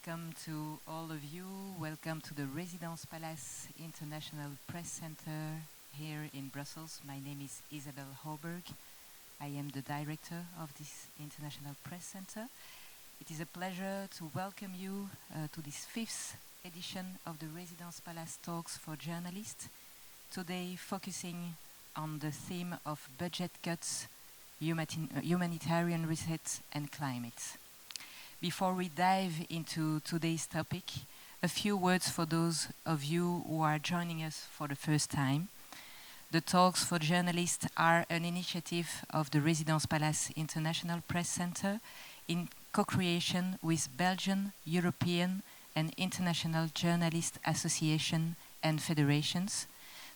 welcome to all of you. Welcome to the Residence Palace International Press Center here in Brussels. My name is Isabelle Hoberg. I am the director of this International Press Center. It is a pleasure to welcome you to this fifth edition of the Residence Palace Talks for Journalists, today focusing on the theme of budget cuts, humanitarian reset and climate. Before we dive into today's topic, a few words for those of you who are joining us for the first time. The Talks for Journalists are an initiative of the Residence Palace International Press Center in co-creation with Belgian, European and international journalist associations and federations,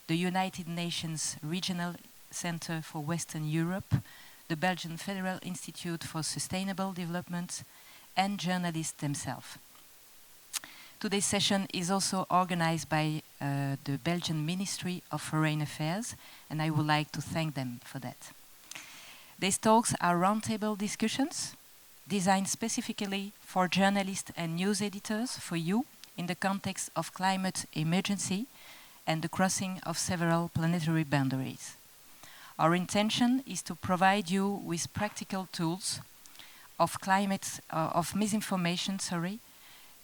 the United Nations Regional Center for Western Europe, the Belgian Federal Institute for Sustainable Development, and journalists themselves. Today's session is also organized by the Belgian Ministry of Foreign Affairs, and I would like to thank them for that. These talks are roundtable discussions designed specifically for journalists and news editors, for you, in the context of climate emergency and the crossing of several planetary boundaries. Our intention is to provide you with practical tools of misinformation,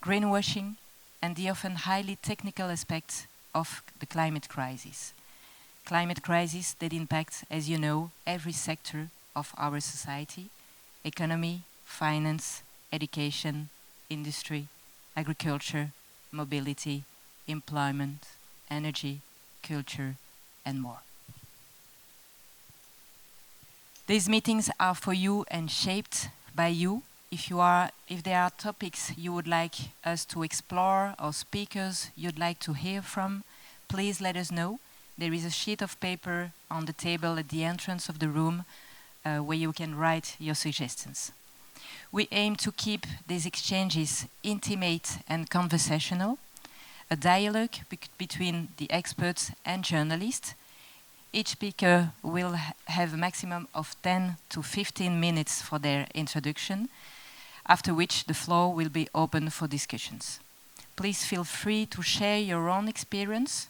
greenwashing, and the often highly technical aspects of the climate crisis. Climate crisis that impacts, as you know, every sector of our society: economy, finance, education, industry, agriculture, mobility, employment, energy, culture, and more. These meetings are for you and shaped by you. If there are topics you would like us to explore or speakers you'd like to hear from, please let us know. There is a sheet of paper on the table at the entrance of the room where you can write your suggestions. We aim to keep these exchanges intimate and conversational, a dialogue between the experts and journalists. Each speaker will have a maximum of 10 to 15 minutes for their introduction, after which the floor will be open for discussions. Please feel free to share your own experience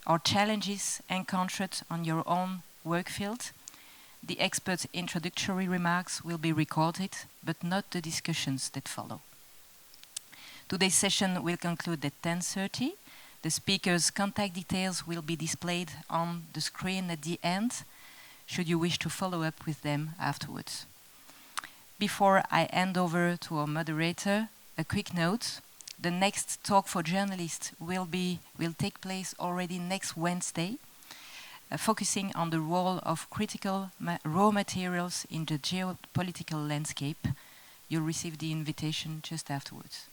or challenges encountered on your own work field. The experts' introductory remarks will be recorded, but not the discussions that follow. Today's session will conclude at 10:30. The speakers' contact details will be displayed on the screen at the end, should you wish to follow up with them afterwards. Before I hand over to our moderator, a quick note. The next talk for journalists will take place already next Wednesday, focusing on the role of critical raw materials in the geopolitical landscape. You'll receive the invitation just afterwards.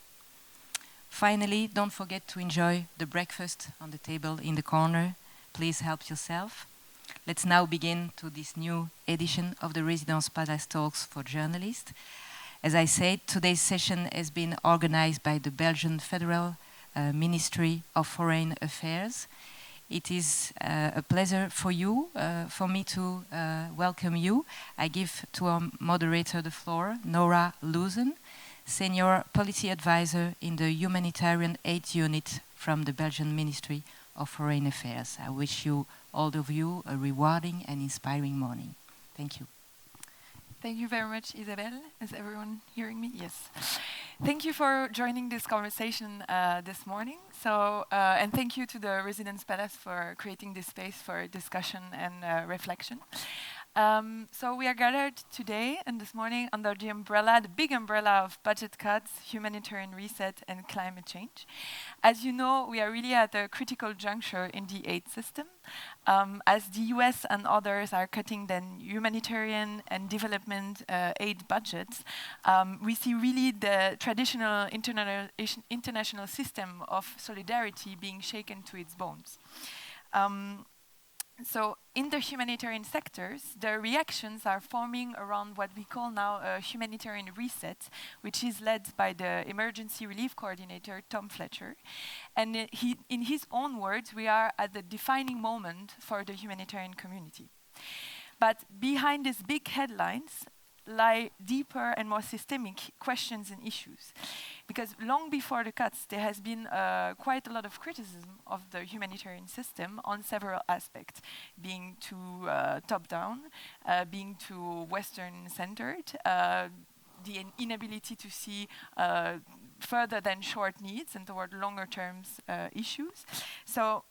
Finally, don't forget to enjoy the breakfast on the table in the corner. Please help yourself. Let's now begin to this new edition of the Residence Palace Talks for Journalists. As I said, today's session has been organized by the Belgian Federal Ministry of Foreign Affairs. It is a pleasure for me to welcome you. I give to our moderator the floor, Nora Loozen, Senior Policy Advisor in the Humanitarian Aid Unit from the Belgian Ministry of Foreign Affairs. I wish you, all of you, a rewarding and inspiring morning. Thank you. Thank you very much, Isabelle. Is everyone hearing me? Yes. Thank you for joining this conversation this morning. And thank you to the Residence Palace for creating this space for discussion and reflection. So we are gathered today and this morning under the big umbrella of budget cuts, humanitarian reset, and climate change. As you know, we are really at a critical juncture in the aid system. As the US and others are cutting the humanitarian and development aid budgets, we see really the traditional international system of solidarity being shaken to its bones. So in the humanitarian sectors, the reactions are forming around what we call now a humanitarian reset, which is led by the emergency relief coordinator, Tom Fletcher. And in his own words, we are at the defining moment for the humanitarian community. But behind these big headlines, lie deeper and more systemic questions and issues. Because long before the cuts, there has been quite a lot of criticism of the humanitarian system on several aspects, being too top-down, being too Western-centered, the inability to see further than short needs and toward longer terms issues. So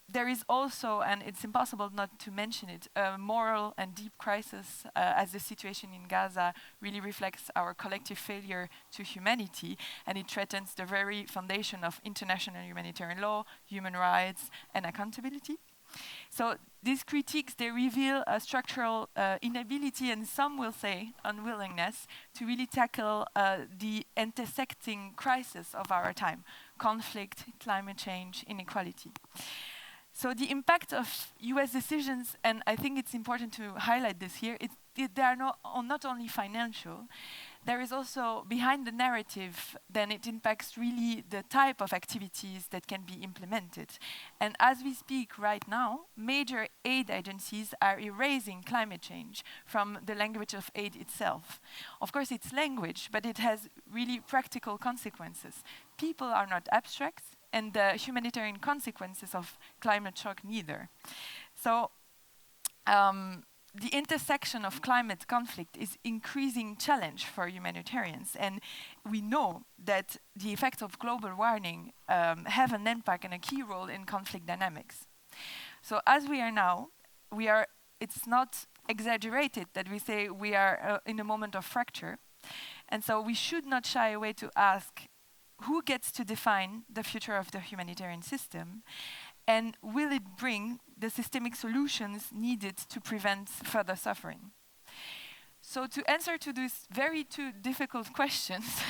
there is also, and it's impossible not to mention it, a moral and deep crisis as the situation in Gaza really reflects our collective failure to humanity, and it threatens the very foundation of international humanitarian law, human rights, and accountability. So these critiques, they reveal a structural inability, and some will say unwillingness, to really tackle the intersecting crisis of our time: conflict, climate change, inequality. So the impact of US decisions, and I think it's important to highlight this here, they are not only financial, there is also behind the narrative, then it impacts really the type of activities that can be implemented. And as we speak right now, major aid agencies are erasing climate change from the language of aid itself. Of course, it's language, but it has really practical consequences. People are not abstract, and the humanitarian consequences of climate shock neither. So the intersection of climate conflict is increasing challenge for humanitarians, and we know that the effects of global warming have an impact and a key role in conflict dynamics. So as we are now, it's not exaggerated that we say we are in a moment of fracture, and so we should not shy away to ask who gets to define the future of the humanitarian system, and will it bring the systemic solutions needed to prevent further suffering? So to answer to these two difficult questions,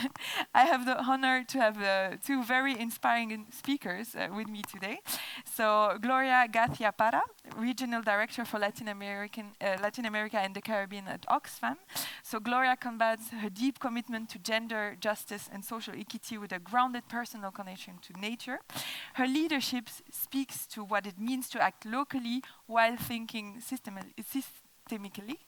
I have the honor to have two very inspiring speakers with me today. So Gloria Garcia Parra, Regional Director for Latin America and the Caribbean at Oxfam. So Gloria combats her deep commitment to gender justice and social equity with a grounded personal connection to nature. Her leadership speaks to what it means to act locally while thinking systemically.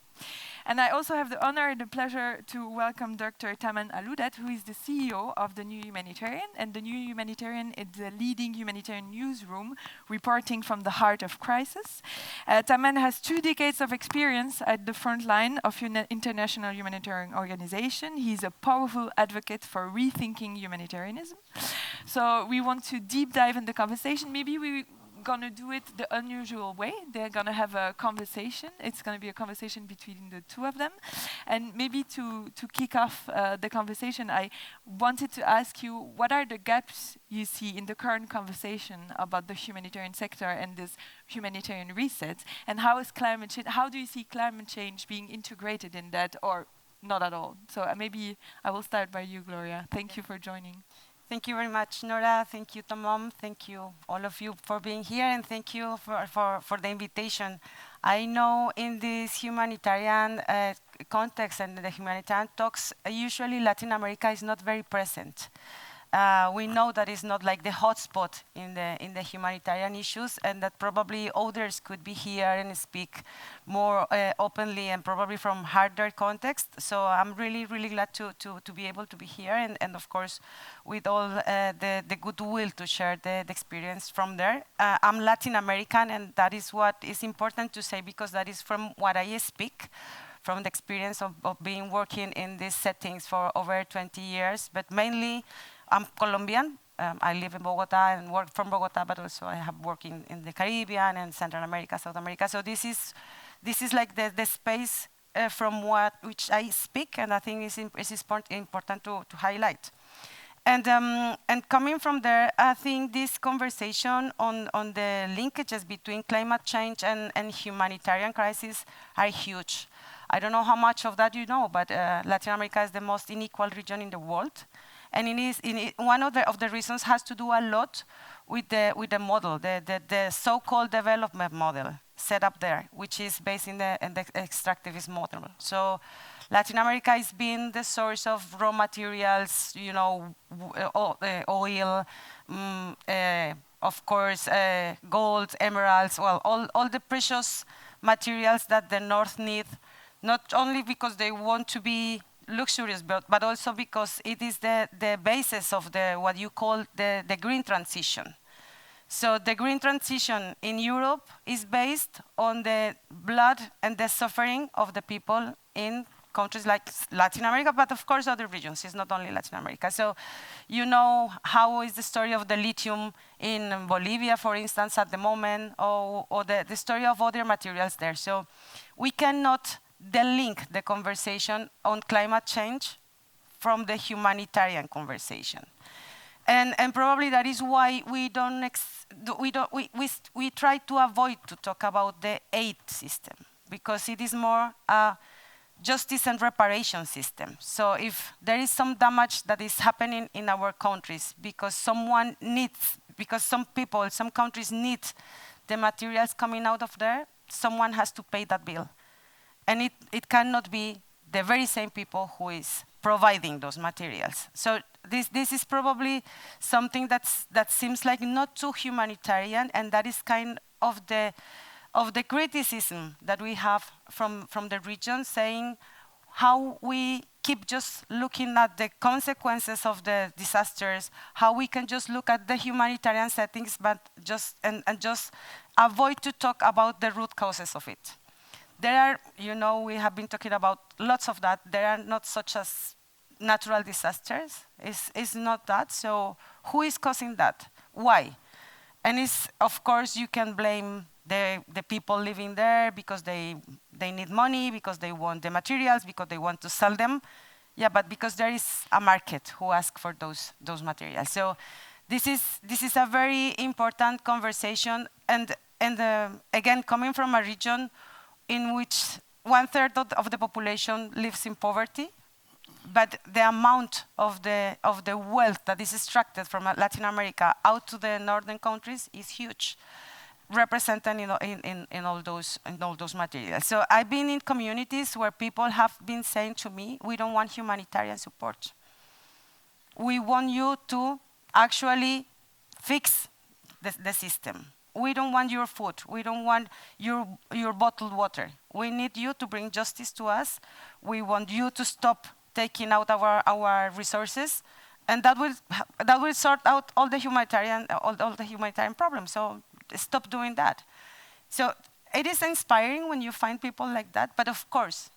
And I also have the honor and the pleasure to welcome Dr. Taman Aloudat, who is the CEO of the New Humanitarian. And the New Humanitarian is the leading humanitarian newsroom reporting from the heart of crisis. Taman has 2 decades of experience at the front line of international humanitarian organization. He's a powerful advocate for rethinking humanitarianism. So we want to deep dive in the conversation. Maybe we're gonna do it the unusual way. They're gonna have a conversation. It's gonna be a conversation between the two of them. And maybe to kick off the conversation, I wanted to ask you, what are the gaps you see in the current conversation about the humanitarian sector and this humanitarian reset? And how do you see climate change being integrated in that, or not at all? So maybe I will start by you, Gloria. Thank you for joining. Thank you very much, Nora. Thank you, Tamam. Thank you, all of you, for being here, and thank you for the invitation. I know in this humanitarian context and the humanitarian talks, usually Latin America is not very present. We know that it's not like the hotspot in the humanitarian issues, and that probably others could be here and speak more openly and probably from harder context. So I'm really, really glad to be able to be here, and of course with all the goodwill to share the experience from there. I'm Latin American, and that is what is important to say, because that is from what I speak, from the experience of being working in these settings for over 20 years, but mainly I'm Colombian. I live in Bogota and work from Bogota, but also I have worked in the Caribbean and Central America, South America. So this is like the space from which I speak, and I think it's important to highlight. And coming from there, I think this conversation on the linkages between climate change and humanitarian crisis are huge. I don't know how much of that you know, but Latin America is the most unequal region in the world. And one of the reasons has to do a lot with the model, the so-called development model set up there, which is based in the extractivist model. So Latin America has been the source of raw materials, oil, of course, gold, emeralds, well, all the precious materials that the North not only because they want to be luxurious, but also because it is the basis of what you call the green transition. So the green transition in Europe is based on the blood and the suffering of the people in countries like Latin America, but of course other regions. It's not only Latin America. So you know how is the story of the lithium in Bolivia, for instance, at the moment, or the story of other materials there. So we cannot delink the conversation on climate change from the humanitarian conversation. And probably that is why we try to avoid to talk about the aid system, because it is more a justice and reparation system. So if there is some damage that is happening in our countries because some people, some countries need the materials coming out of there, someone has to pay that bill. And it cannot be the very same people who is providing those materials. So this is probably something that seems like not too humanitarian, and that is kind of the criticism that we have from the region, saying how we keep just looking at the consequences of the disasters, how we can just look at the humanitarian settings, but just avoid to talk about the root causes of it. There are, we have been talking about lots of that. There are not such as natural disasters. It's not that. So who is causing that? Why? And of course, you can blame the people living there because they need money, because they want the materials, because they want to sell them. Yeah, but because there is a market who asks for those materials. So this is a very important conversation. And again, coming from a region in which 1/3 of the population lives in poverty, but the amount of the wealth that is extracted from Latin America out to the northern countries is huge, represented in all those materials. So I've been in communities where people have been saying to me, we don't want humanitarian support. We want you to actually fix the system. We don't want your food. We don't want your bottled water. We need you to bring justice to us. We want you to stop taking out our resources, and that will sort out all the humanitarian problems. So stop doing that. So it is inspiring when you find people like that. But of course,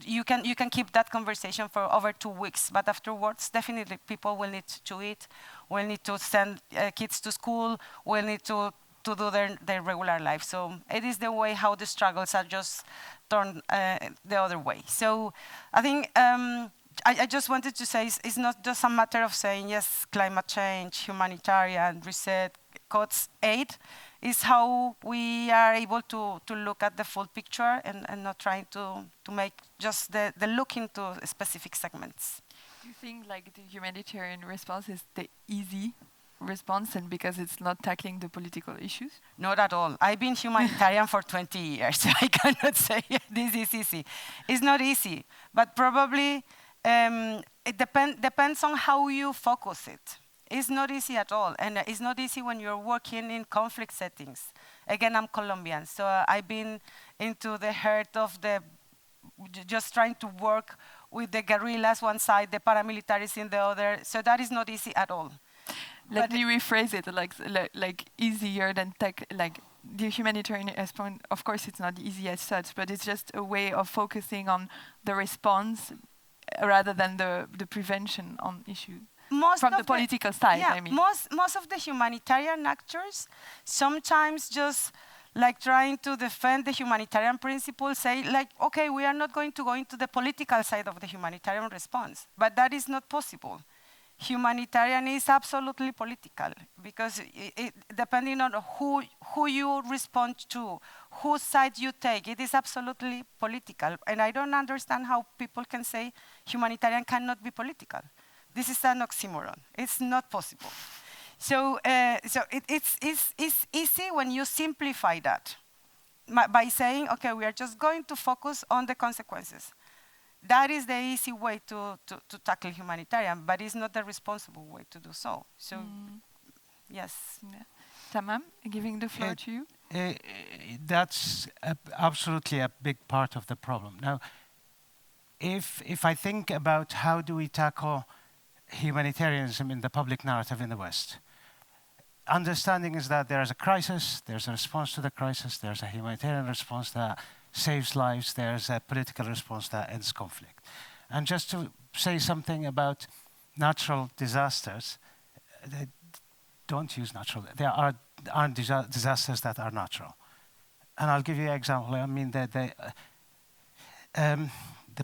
you can keep that conversation for over 2 weeks. But afterwards, definitely people will need to eat, will need to send kids to school, will need to do their regular life. So it is the way how the struggles are just turned the other way. So I think I just wanted to say it's not just a matter of saying, yes, climate change, humanitarian, reset, cuts, aid, is how we are able to look at the full picture and not trying to make just the look into specific segments. Do you think like the humanitarian response is the easy response, and because it's not tackling the political issues? Not at all. I've been humanitarian for 20 years, so I cannot say this is easy. It's not easy, but probably it depends on how you focus it. It's not easy at all, and it's not easy when you're working in conflict settings. Again, I'm Colombian, so I've been into the heart of just trying to work with the guerrillas one side, the paramilitaries in the other, so that is not easy at all. Let me rephrase it, like easier than like the humanitarian response. Of course, it's not easy as such, but it's just a way of focusing on the response rather than the prevention on issues. From the political side, yeah, I mean. Most of the humanitarian actors sometimes just like trying to defend the humanitarian principle, say like, okay, we are not going to go into the political side of the humanitarian response, but that is not possible. Humanitarian is absolutely political, because depending on who you respond to, whose side you take, it is absolutely political. And I don't understand how people can say humanitarian cannot be political. This is an oxymoron. It's not possible. So it's easy when you simplify that by saying, okay, we are just going to focus on the consequences. That is the easy way to tackle humanitarian, but it's not the responsible way to do so. So, yes. Yeah. Tamam, giving the floor to you. That's absolutely a big part of the problem. Now, if I think about how do we tackle humanitarianism in the public narrative in the West, understanding is that there is a crisis, there's a response to the crisis, there's a humanitarian response that saves lives, there's a political response that ends conflict. And just to say something about natural disasters, don't use natural. There aren't disasters that are natural. And I'll give you an example. I mean, the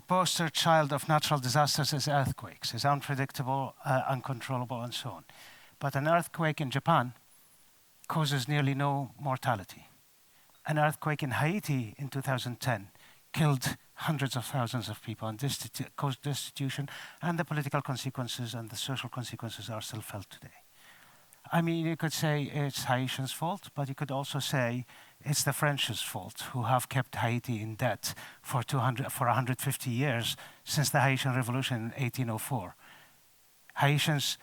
poster child of natural disasters is earthquakes. It's unpredictable, uncontrollable, and so on. But an earthquake in Japan causes nearly no mortality. An earthquake in Haiti in 2010 killed hundreds of thousands of people and caused destitution, and the political consequences and the social consequences are still felt today. I mean, you could say it's Haitians' fault, but you could also say it's the French's fault, who have kept Haiti in debt for 150 years since the Haitian Revolution in 1804. Haitians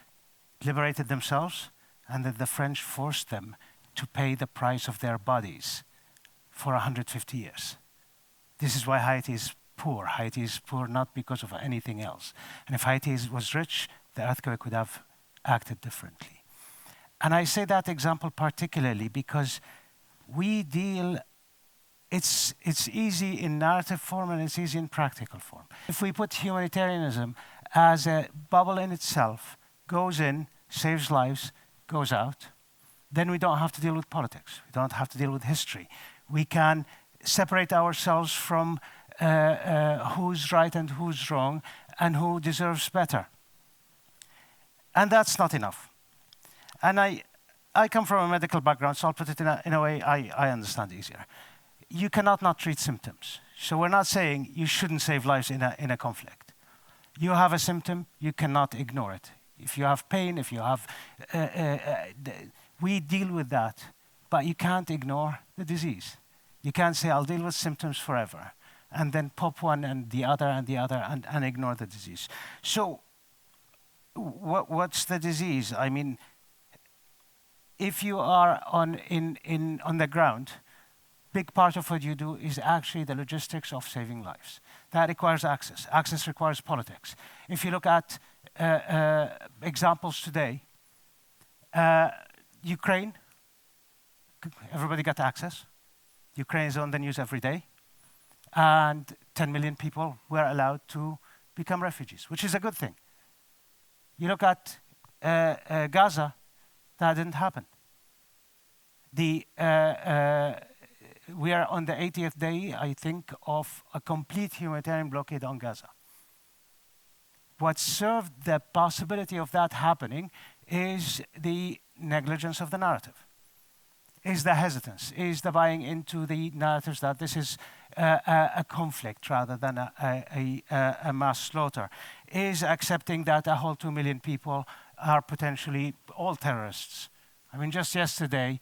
liberated themselves, and that the French forced them to pay the price of their bodies for 150 years. This is why Haiti is poor. Haiti is poor not because of anything else. And if Haiti was rich, the earthquake would have acted differently. And I say that example particularly because we deal, it's easy in narrative form and it's easy in practical form. If we put humanitarianism as a bubble in itself, goes in, saves lives, goes out, then we don't have to deal with politics. We don't have to deal with history. We can separate ourselves from who's right and who's wrong and who deserves better. And that's not enough. And I come from a medical background, so I'll put it in a way I understand easier. You cannot not treat symptoms. So we're not saying you shouldn't save lives in a conflict. You have a symptom, you cannot ignore it. If you have pain, if you have, we deal with that, but you can't ignore the disease. You can't say, I'll deal with symptoms forever, and then pop one and the other and ignore the disease. So what's the disease? I mean, if you are on the ground, big part of what you do is actually the logistics of saving lives. That requires access. Access requires politics. If you look at examples today, Ukraine, everybody got access. Ukraine is on the news every day. And 10 million people were allowed to become refugees, which is a good thing. You look at Gaza, that didn't happen. We are on the 80th day, I think, of a complete humanitarian blockade on Gaza. What served the possibility of that happening is the negligence of the narrative, is the hesitance, is the buying into the narratives that this is a conflict rather than a mass slaughter, is accepting that a whole 2 million people are potentially all terrorists. I mean, just yesterday,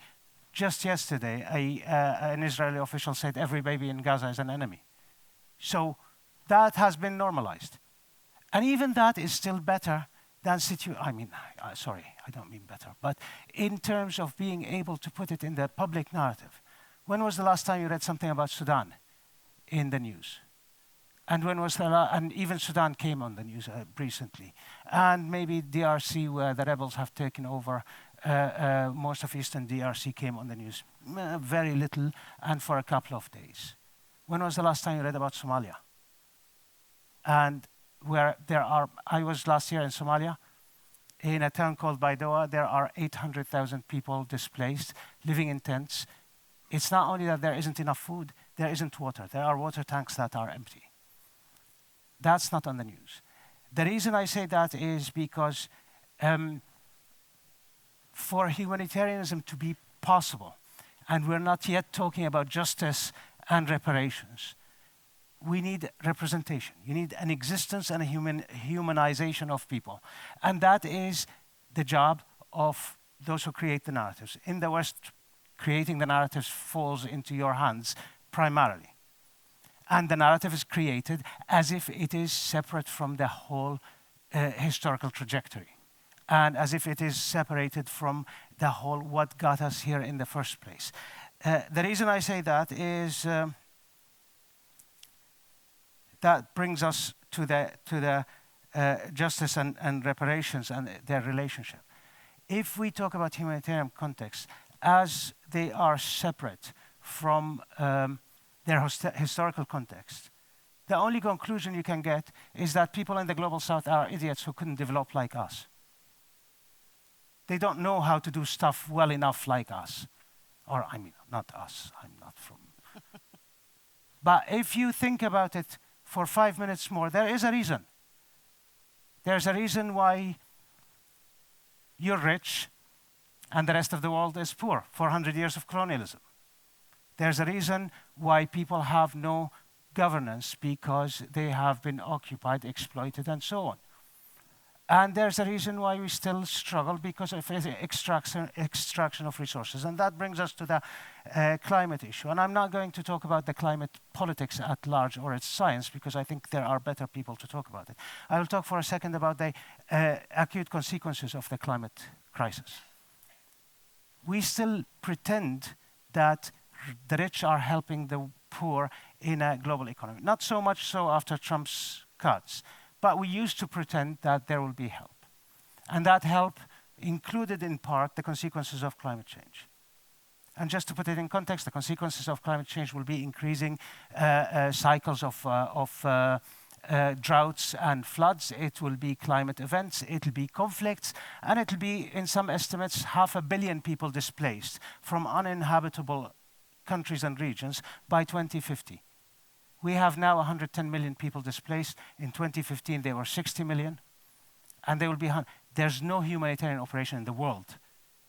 an Israeli official said every baby in Gaza is an enemy. So that has been normalized. And even that is still better than sorry, I don't mean better, but in terms of being able to put it in the public narrative. When was the last time you read something about Sudan in the news? And when was and even Sudan came on the news recently. And maybe DRC, where the rebels have taken over, most of Eastern DRC came on the news. Very little, and for a couple of days. When was the last time you read about Somalia? And where I was last year in Somalia, in a town called Baidoa, there are 800,000 people displaced, living in tents. It's not only that there isn't enough food, there isn't water. There are water tanks that are empty. That's not on the news. The reason I say that is because for humanitarianism to be possible, and we're not yet talking about justice and reparations, we need representation. You need an existence and a humanization of people. And that is the job of those who create the narratives. In the West, creating the narratives falls into your hands primarily. And the narrative is created as if it is separate from the whole historical trajectory, and as if it is separated from the whole what got us here in the first place. The reason I say that is that brings us to the justice and reparations and their relationship. If we talk about humanitarian context, as they are separate from their historical context, the only conclusion you can get is that people in the global south are idiots who couldn't develop like us. They don't know how to do stuff well enough like us. Or, I mean, not us, I'm not from. But if you think about it for 5 minutes more, there is a reason. There's a reason why you're rich and the rest of the world is poor. 400 years of colonialism. There's a reason why people have no governance because they have been occupied, exploited, and so on. And there's a reason why we still struggle because of extraction of resources. And that brings us to the climate issue. And I'm not going to talk about the climate politics at large or its science because I think there are better people to talk about it. I will talk for a second about the acute consequences of the climate crisis. We still pretend that the rich are helping the poor in a global economy. Not so much so after Trump's cuts. But we used to pretend that there will be help. And that help included in part the consequences of climate change. And just to put it in context, the consequences of climate change will be increasing cycles of droughts and floods. It will be climate events, it will be conflicts, and it will be, in some estimates, 500 million people displaced from uninhabitable countries and regions by 2050. We have now 110 million people displaced. In 2015, there were 60 million. And there will be, there's no humanitarian operation in the world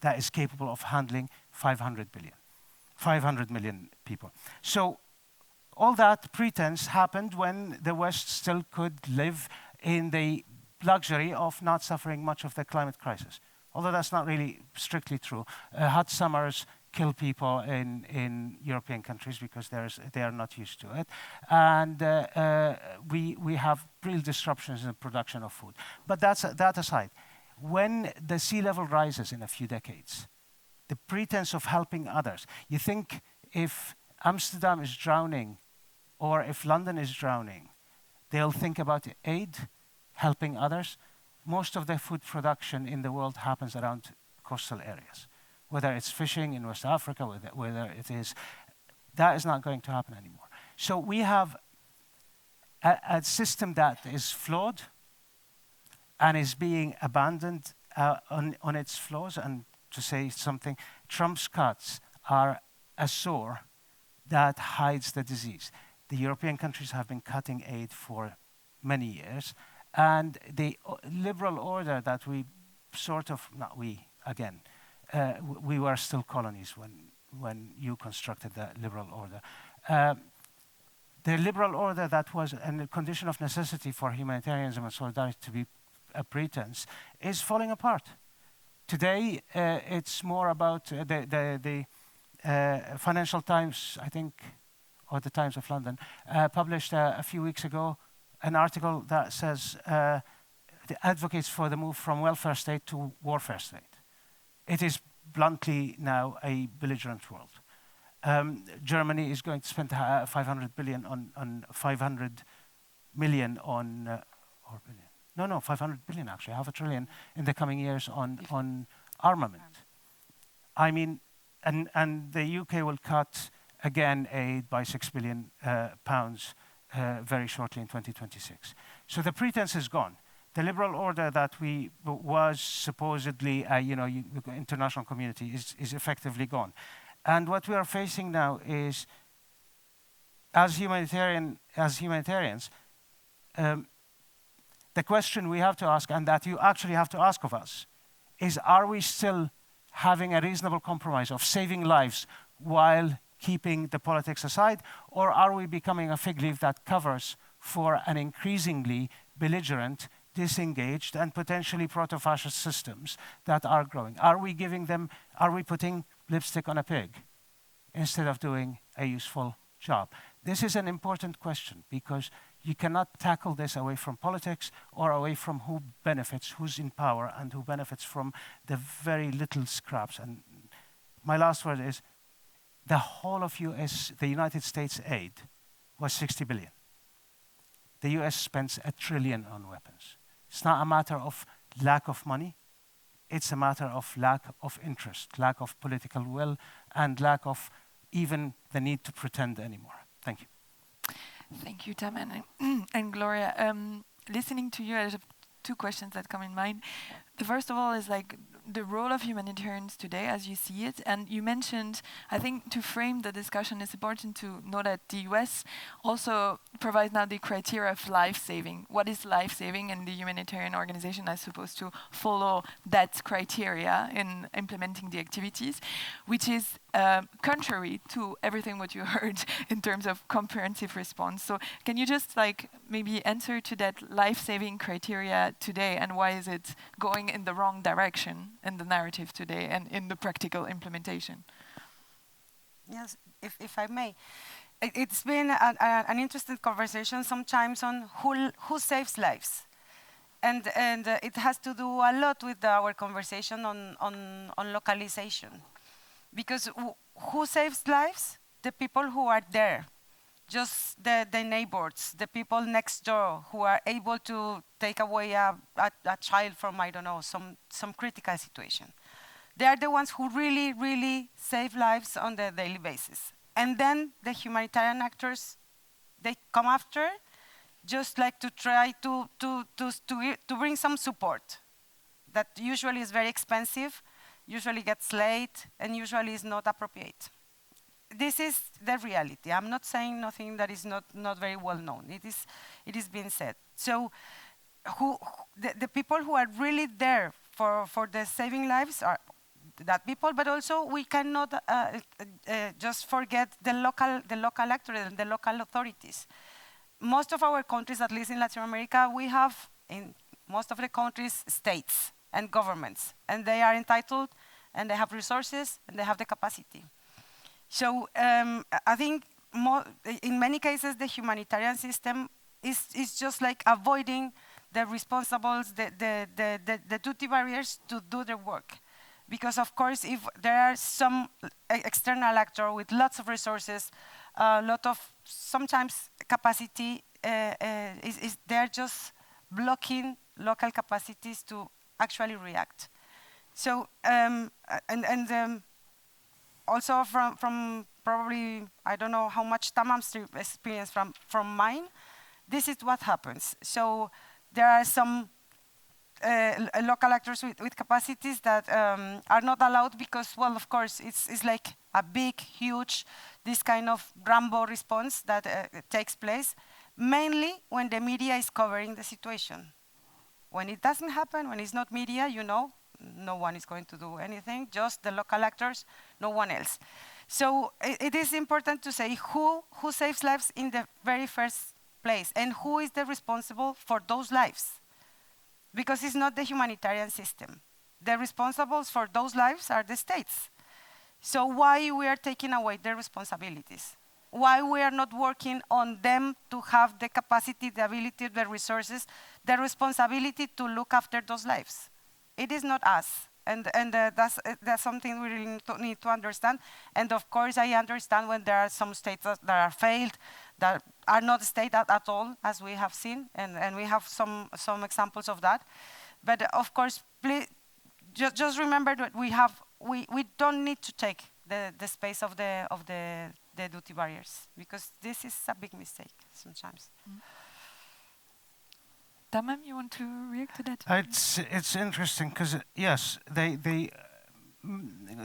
that is capable of handling 500 million people. So all that pretense happened when the West still could live in the luxury of not suffering much of the climate crisis. Although that's not really strictly true. Hot summers kill people in European countries because they are not used to it. And we have real disruptions in the production of food. But that aside, when the sea level rises in a few decades, the pretense of helping others, you think if Amsterdam is drowning or if London is drowning, they'll think about aid, helping others. Most of the food production in the world happens around coastal areas. Whether it's fishing in West Africa, whether it is, that is not going to happen anymore. So we have a system that is flawed and is being abandoned on its flaws. And to say something, Trump's cuts are a sore that hides the disease. The European countries have been cutting aid for many years. And the liberal order that we sort of, not we, again, we were still colonies when you constructed the liberal order. The liberal order that was a condition of necessity for humanitarianism and solidarity to be a pretense is falling apart. Today, it's more about the Financial Times, I think, or the Times of London, published a few weeks ago an article that says advocates for the move from welfare state to warfare state. It is bluntly now a belligerent world. Germany is going to spend 500 billion on 500 million on, or billion. No, 500 billion actually, $500 billion in the coming years on armament. I mean, and the UK will cut again aid by £6 billion very shortly in 2026. So the pretense is gone. The liberal order that was supposedly international community is effectively gone. And what we are facing now is, as humanitarians, the question we have to ask, and that you actually have to ask of us, is are we still having a reasonable compromise of saving lives while keeping the politics aside, or are we becoming a fig leaf that covers for an increasingly belligerent, disengaged, and potentially proto-fascist systems that are growing? Are we putting lipstick on a pig instead of doing a useful job? This is an important question because you cannot tackle this away from politics or away from who benefits, who's in power, and who benefits from the very little scraps. And my last word is, the whole of the United States aid was 60 billion. The US spends $1 trillion on weapons. It's not a matter of lack of money. It's a matter of lack of interest, lack of political will, and lack of even the need to pretend anymore. Thank you. Thank you, Taman and Gloria. Listening to you, I have 2 questions that come in mind. The first of all is like the role of humanitarians today as you see it. And you mentioned, I think to frame the discussion, it's important to know that the US also provides now the criteria of life-saving. What is life-saving? And the humanitarian organization is supposed to follow that criteria in implementing the activities, which is contrary to everything what you heard in terms of comprehensive response. So can you just like maybe answer to that life-saving criteria today, and why is it going in the wrong direction in the narrative today and in the practical implementation? Yes, if I may. It's been an interesting conversation sometimes on who saves lives. And it has to do a lot with our conversation on localization. Because who saves lives? The people who are there. Just the neighbors, the people next door who are able to take away a child from, I don't know, some critical situation. They are the ones who really, really save lives on the daily basis. And then the humanitarian actors, they come after, just like to try to bring some support that usually is very expensive, usually gets late, and usually is not appropriate. This is the reality. I'm not saying nothing that is not very well known. It is being said. So the people who are really there for the saving lives are that people, but also we cannot just forget the local actors and the local authorities. Most of our countries, at least in Latin America, we have in most of the countries states and governments, and they are entitled, and they have resources, and they have the capacity. So I think in many cases the humanitarian system is just like avoiding the responsibles, the duty barriers to do their work. Because of course, if there are some external actor with lots of resources, a lot of sometimes capacity, they're just blocking local capacities to actually react. So also from probably, I don't know how much Tamam's experience from mine, this is what happens. So there are some local actors with capacities that are not allowed because, well, of course, it's like a big, huge, this kind of Rambo response that takes place, mainly when the media is covering the situation. When it doesn't happen, when it's not media, you know, no one is going to do anything, just the local actors, no one else. So it is important to say who saves lives in the very first place and who is the responsible for those lives. Because it's not the humanitarian system. The responsibles for those lives are the states. So why we are taking away their responsibilities? Why we are not working on them to have the capacity, the ability, the resources, the responsibility to look after those lives? It is not us, and that's something we really need to understand. And of course, I understand when there are some states that are failed, that are not state at all, as we have seen, and we have some examples of that. But of course, please, just remember that we don't need to take the space of the duty barriers, because this is a big mistake sometimes. Mm. Tamam, you want to react to that? It's interesting because yes, the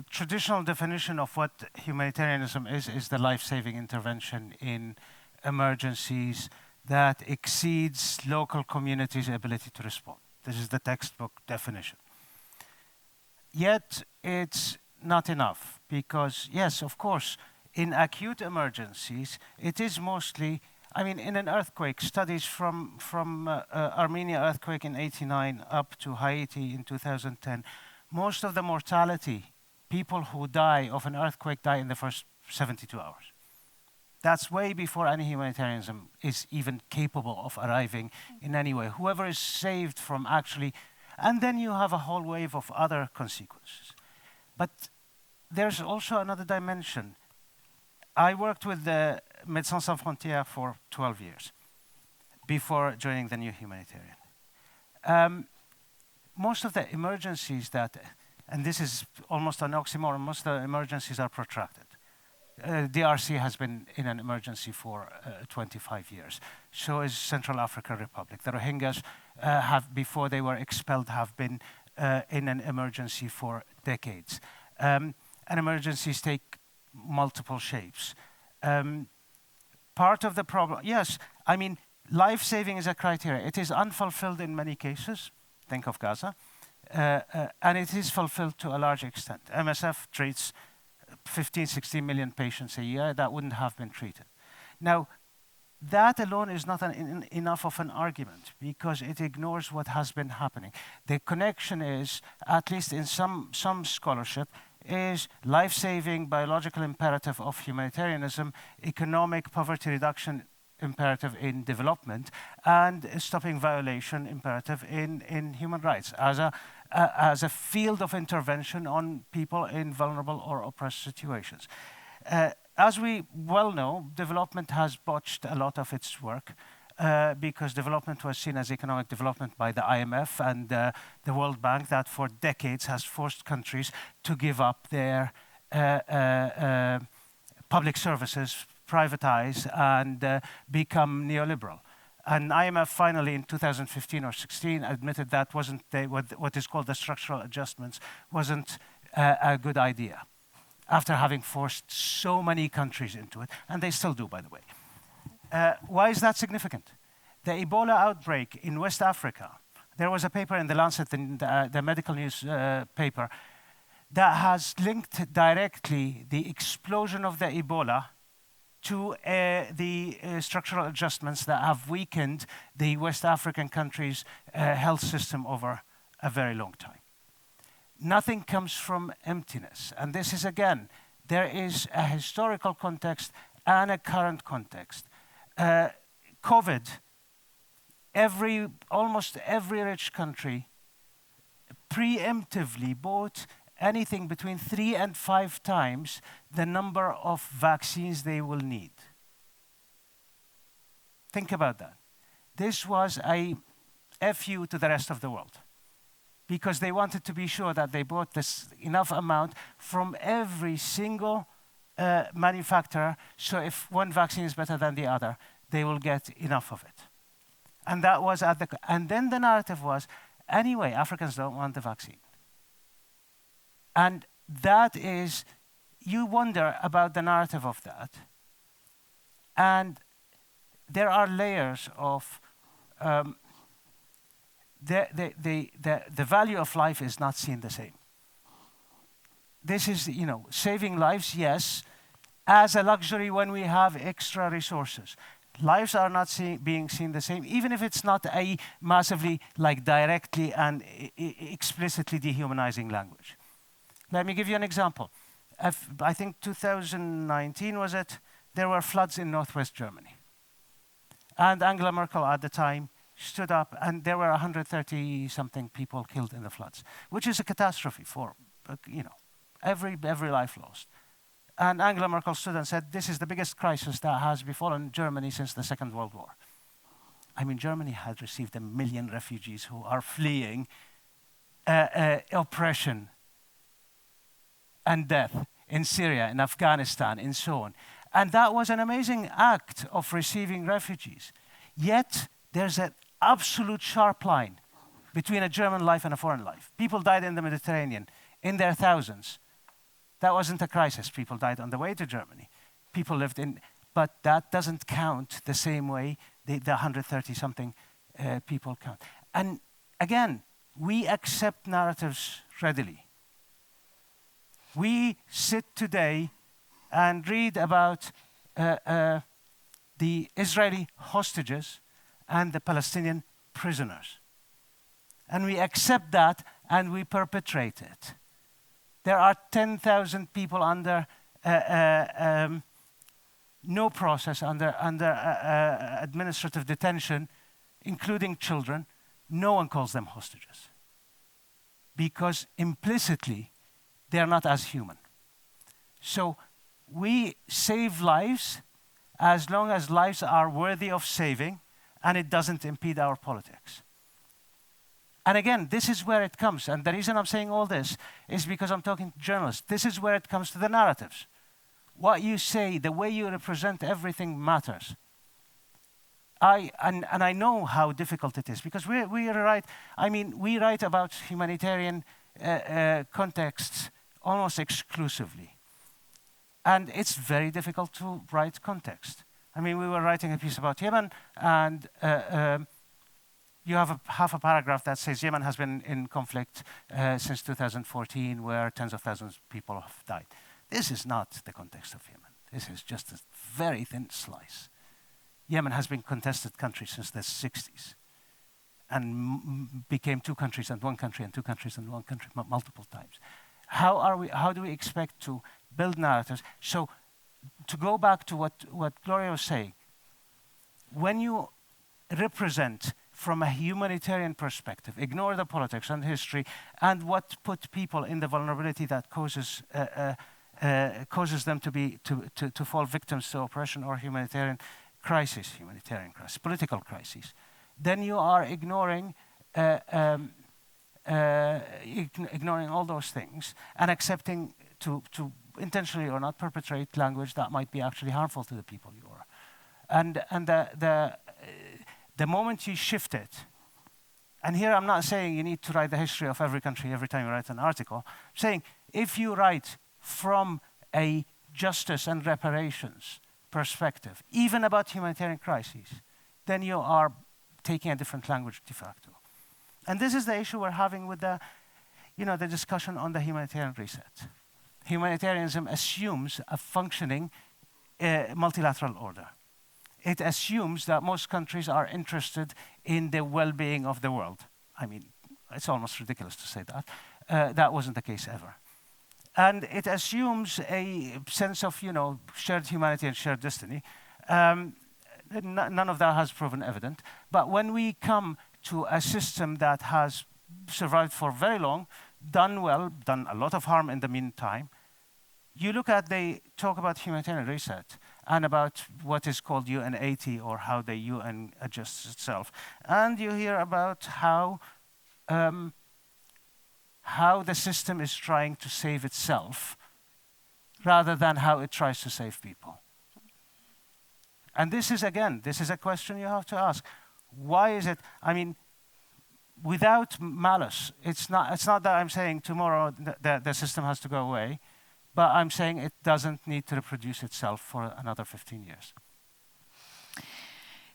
traditional definition of what humanitarianism is the life-saving intervention in emergencies that exceeds local communities' ability to respond. This is the textbook definition. Yet it's not enough because yes, of course, in acute emergencies, it is mostly. I mean, in an earthquake, studies from Armenia earthquake in '89 up to Haiti in 2010, most of the mortality, people who die of an earthquake die in the first 72 hours. That's way before any humanitarianism is even capable of arriving in any way. Whoever is saved from actually, and then you have a whole wave of other consequences. But there's also another dimension. I worked with the Médecins Sans Frontières for 12 years before joining the new humanitarian. Most of the emergencies that, and this is almost an oxymoron, most of the emergencies are protracted. DRC has been in an emergency for 25 years. So is Central African Republic. The Rohingyas have, before they were expelled, have been in an emergency for decades. And emergencies take multiple shapes. Part of the problem, yes, I mean, life-saving is a criteria. It is unfulfilled in many cases. Think of Gaza. And it is fulfilled to a large extent. MSF treats 15, 16 million patients a year that wouldn't have been treated. Now, that alone is not enough of an argument because it ignores what has been happening. The connection is, at least in some scholarship, is life-saving biological imperative of humanitarianism, economic poverty reduction imperative in development, and stopping violation imperative in human rights as a field of intervention on people in vulnerable or oppressed situations. As we well know, development has botched a lot of its work because development was seen as economic development by the IMF and the World Bank that for decades has forced countries to give up their public services, privatize, and become neoliberal. And IMF finally in 2015 or 16 admitted that wasn't what is called the structural adjustments wasn't a good idea after having forced so many countries into it, and they still do, by the way. Why is that significant? The Ebola outbreak in West Africa, there was a paper in The Lancet, the medical news paper, that has linked directly the explosion of the Ebola to the structural adjustments that have weakened the West African countries' health system over a very long time. Nothing comes from emptiness. And this is, again, there is a historical context and a current context. COVID, almost every rich country preemptively bought anything between 3 and 5 times the number of vaccines they will need. Think about that. This was a FU to the rest of the world because they wanted to be sure that they bought this enough amount from every single manufacturer, so if one vaccine is better than the other, they will get enough of it. And that was and then the narrative was, anyway, Africans don't want the vaccine. And that is, you wonder about the narrative of that. And there are layers of, the value of life is not seen the same. This is, saving lives, yes, as a luxury when we have extra resources. Lives are not being seen the same, even if it's not a massively, directly and explicitly dehumanizing language. Let me give you an example. I think 2019 was it, there were floods in northwest Germany. And Angela Merkel at the time stood up and there were 130-something people killed in the floods, which is a catastrophe for, every life lost. And Angela Merkel stood and said, this is the biggest crisis that has befallen Germany since the Second World War. I mean, Germany had received 1 million refugees who are fleeing oppression and death in Syria, in Afghanistan, and so on. And that was an amazing act of receiving refugees. Yet, there's an absolute sharp line between a German life and a foreign life. People died in the Mediterranean in their thousands. That wasn't a crisis. People died on the way to Germany. People lived in, but that doesn't count the same way the 130-something people count. And again, we accept narratives readily. We sit today and read about the Israeli hostages and the Palestinian prisoners. And we accept that and we perpetrate it. There are 10,000 people under no process, under administrative detention, including children. No one calls them hostages because implicitly they're not as human. So we save lives as long as lives are worthy of saving and it doesn't impede our politics. And again, this is where it comes. And the reason I'm saying all this is because I'm talking to journalists. This is where it comes to the narratives. What you say, the way you represent everything matters. And I know how difficult it is because we write, I mean, we write about humanitarian contexts almost exclusively. And it's very difficult to write context. I mean, we were writing a piece about Yemen, and you have half a paragraph that says Yemen has been in conflict since 2014, where tens of thousands of people have died. This is not the context of Yemen. This is just a very thin slice. Yemen has been contested country since the 60s and became 2 countries and 1 country and 2 countries and 1 country multiple times. How do we expect to build narratives? So to go back to what Gloria was saying, when you represent from a humanitarian perspective, ignore the politics and history and what put people in the vulnerability that causes them to fall victims to oppression or humanitarian crisis, political crisis, then you are ignoring all those things and accepting to intentionally or not perpetrate language that might be actually harmful to the people you are. And the moment you shift it, and here I'm not saying you need to write the history of every country every time you write an article. I'm saying if you write from a justice and reparations perspective, even about humanitarian crises, then you are taking a different language de facto. And this is the issue we're having with the discussion on the humanitarian reset. Humanitarianism assumes a functioning multilateral order. It assumes that most countries are interested in the well-being of the world. I mean, it's almost ridiculous to say that. That wasn't the case ever. And it assumes a sense of, shared humanity and shared destiny. None of that has proven evident. But when we come to a system that has survived for very long, done well, done a lot of harm in the meantime, you look at, they talk about humanitarian reset and about what is called UN80 or how the UN adjusts itself. And you hear about how the system is trying to save itself rather than how it tries to save people. And this is a question you have to ask. Why is it, without malice, it's not that I'm saying tomorrow the system has to go away, but I'm saying it doesn't need to reproduce itself for another 15 years.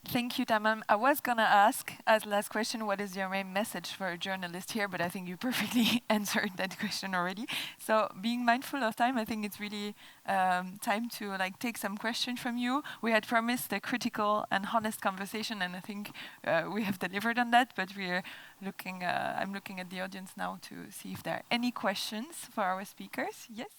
Thank you, Tamam. I was going to ask as last question, what is your main message for a journalist here? But I think you perfectly answered that question already. So being mindful of time, I think it's really time to take some questions from you. We had promised a critical and honest conversation, and I think we have delivered on that. But we're looking. I'm looking at the audience now to see if there are any questions for our speakers. Yes.